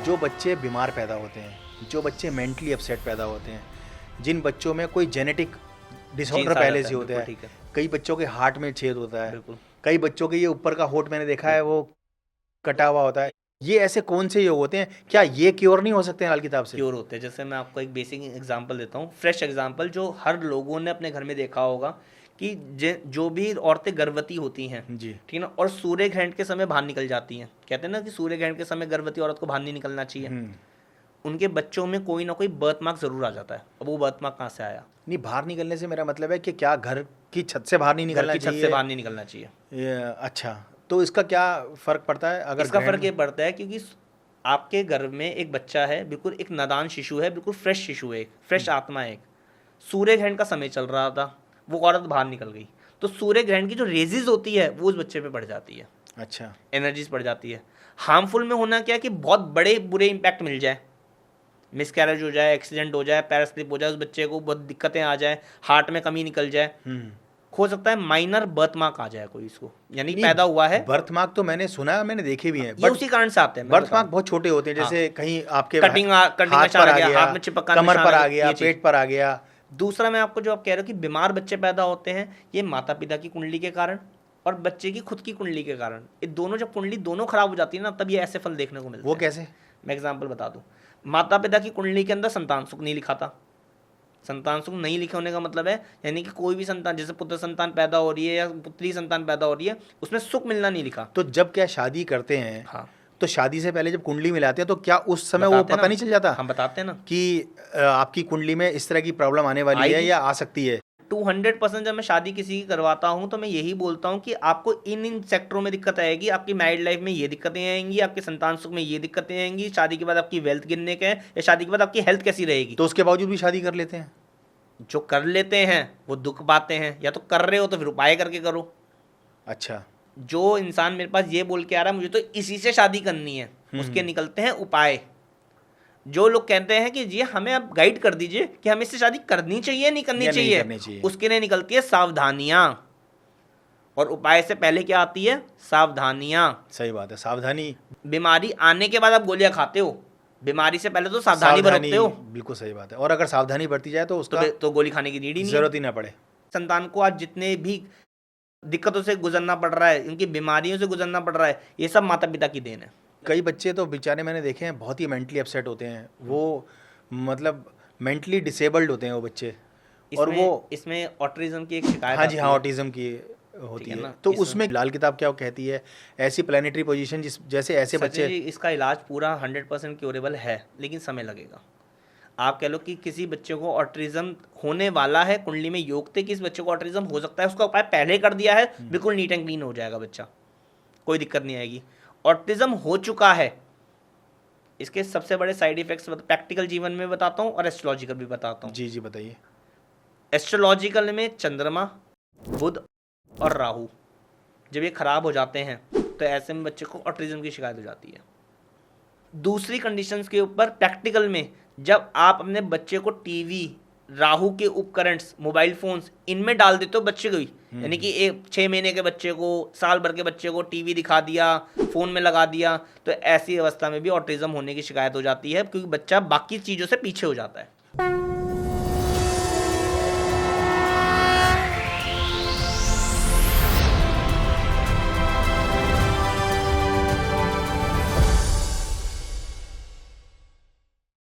जो बच्चे बीमार पैदा होते हैं, जो बच्चे मेंटली अपसेट पैदा होते हैं, जिन बच्चों में कोई जेनेटिक डिसऑर्डर पहले से होता है, कई बच्चों के हार्ट में छेद होता है, कई बच्चों के ये ऊपर का होंठ मैंने देखा है वो कटा हुआ होता है, ये ऐसे कौन से योग होते हैं, क्या ये क्योर नहीं हो सकते हैं लाल किताब से? क्योर होते हैं। जैसे मैं आपको एक बेसिक एग्जांपल देता हूँ, फ्रेश एग्जांपल जो हर लोगों ने अपने घर में देखा होगा कि जो भी औरतें गर्भवती होती हैं जी, ठीक ना, और सूर्य ग्रहण के समय बाहर निकल जाती हैं, कहते हैं ना कि सूर्य ग्रहण के समय गर्भवती औरत को बाहर नहीं निकलना चाहिए, उनके बच्चों में कोई ना कोई बर्थ मार्क जरूर आ जाता है। अब वो बर्थ मार्क कहाँ से आया? नहीं, बाहर निकलने से मेरा मतलब है कि क्या घर की छत से बाहर नहीं निकलना चाहिए? छत से बाहर नहीं निकलना चाहिए। अच्छा, तो इसका क्या फर्क पड़ता है? अगर इसका फर्क ये पड़ता है क्योंकि आपके घर में एक बच्चा है, बिल्कुल एक नादान शिशु है, बिल्कुल फ्रेश शिशु है, एक फ्रेश आत्मा है, एक सूर्य ग्रहण का समय चल रहा था, वो औरत बाहर निकल गई, तो सूर्य ग्रहण की जो रेजिज होती है वो उस बच्चे पे पड़ जाती है। अच्छा, एनर्जीज पड़ जाती है। हार्मफुल में होना क्या है कि बहुत बड़े बुरे इंपैक्ट मिल जाए, मिसकैरेज हो जाए, एक्सीडेंट हो जाए, पैर स्लिप हो जाए, उस बच्चे को बहुत दिक्कतें आ जाए, हार्ट में कमी निकल जाए, हो सकता है माइनर बर्थ मार्क आ जाए कोई इसको, यानी पैदा हुआ है। बर्थ मार्क तो मैंने सुना है, मैंने देखे भी हैं, ये उसी कारण से आते हैं। बर्थ मार्क बहुत छोटे होते हैं, जैसे कहीं आपके कटिंग हाथ पर आ गया, हाथ में चिपका, कमर पर आ गया, पेट पर आ गया। दूसरा मैं आपको जो आप कह रहे हो कि बीमार बच्चे पैदा होते हैं, ये माता पिता की कुंडली के कारण और बच्चे की खुद की कुंडली के कारण, ये दोनों जब कुंडली दोनों खराब हो जाती है ना, तब ये ऐसे फल देखने को मिलते हैं। वो कैसे? मैं एग्जांपल बता दूं। माता पिता की कुंडली के अंदर संतान सुख नहीं लिखा था। संतान सुख नहीं लिखे होने का मतलब है यानी कि कोई भी संतान, जैसे पुत्र संतान पैदा हो रही है या पुत्री संतान पैदा हो रही है, उसमें सुख मिलना नहीं लिखा। तो जब क्या शादी करते हैं, हाँ, तो शादी से पहले जब कुंडली मिलाते हैं तो क्या उस समय वो पता नहीं चल जाता? हम बताते हैं ना कि आपकी कुंडली में इस तरह की प्रॉब्लम आने वाली है या आ सकती है। 200% जब मैं शादी किसी की करवाता हूं तो मैं यही बोलता हूं कि आपको इन सेक्टरों में दिक्कत आएगी, आपकी मैरिड लाइफ में ये दिक्कतें आएंगी, आपके संतान सुख में ये दिक्कतें आएंगी, शादी के बाद आपकी वेल्थ गिरने का है, या शादी के बाद आपकी हेल्थ कैसी रहेगी। तो उसके बावजूद भी शादी कर लेते हैं। जो कर लेते हैं वो दुख पाते हैं, या तो कर रहे हो तो फिर उपाय करके करो। अच्छा, जो इंसान मेरे पास ये बोल के आ रहा है मुझे तो इसी से शादी करनी है, उसके निकलते हैं उपाय। जो लोग कहते हैं कि जी हमें आप गाइड कर दीजिए कि हमें इससे शादी करनी चाहिए नहीं करनी चाहिए, उसके लिए निकलती है सावधानियां, और उपाय से पहले क्या आती है? सावधानियां। सही बात है, सावधानी। बीमारी आने के बाद आप गोलियां खाते हो, बीमारी से पहले तो सावधानी बरतते हो। बिल्कुल सही बात है, और अगर सावधानी बरती जाए तो उसका तो गोली खाने की नीड ही नहीं, जरूरत ही ना पड़े। संतान को आज जितने भी दिक्कतों से गुजरना पड़ रहा है, इनकी बीमारियों से गुजरना पड़ रहा है, ये सब माता पिता की देन है। कई बच्चे तो बेचारे मैंने देखे हैं बहुत ही मेंटली अपसेट होते हैं, वो मतलब मेंटली डिसेबल्ड होते हैं वो बच्चे, और वो इसमें ऑटिज्म की एक शिकायत। हाँ जी, हाँ, ऑटिज्म की होती है। तो उसमें लाल किताब क्या कहती है? ऐसी प्लानिटरी पोजीशन जैसे ऐसे बच्चे, इसका इलाज पूरा 100% क्योरेबल है, लेकिन समय लगेगा। आप कह लो कि किसी बच्चे को ऑटिज्म होने वाला है, कुंडली में योग थे कि इस बच्चे को ऑटिज्म हो सकता है, उसका उपाय पहले कर दिया है, बिल्कुल नीट एंड क्लीन हो जाएगा बच्चा, कोई दिक्कत नहीं आएगी। ऑटिज्म हो चुका है, इसके सबसे बड़े साइड इफेक्ट्स प्रैक्टिकल जीवन में बताता हूँ और एस्ट्रोलॉजिकल भी बताता हूँ। जी जी बताइए। एस्ट्रोलॉजिकल में चंद्रमा, बुध और राहु जब ये खराब हो जाते हैं तो ऐसे में बच्चे को ऑटिज्म की शिकायत हो जाती है। दूसरी कंडीशंस के ऊपर प्रैक्टिकल में जब आप अपने बच्चे को टीवी, राहु के उपकरणस, मोबाइल फोन्स इनमें डाल देते हो बच्चे को, यानी कि 6 महीने के बच्चे को, साल भर के बच्चे को टीवी दिखा दिया, फोन में लगा दिया, तो ऐसी अवस्था में भी ऑटिज्म होने की शिकायत हो जाती है, क्योंकि बच्चा बाकी चीज़ों से पीछे हो जाता है।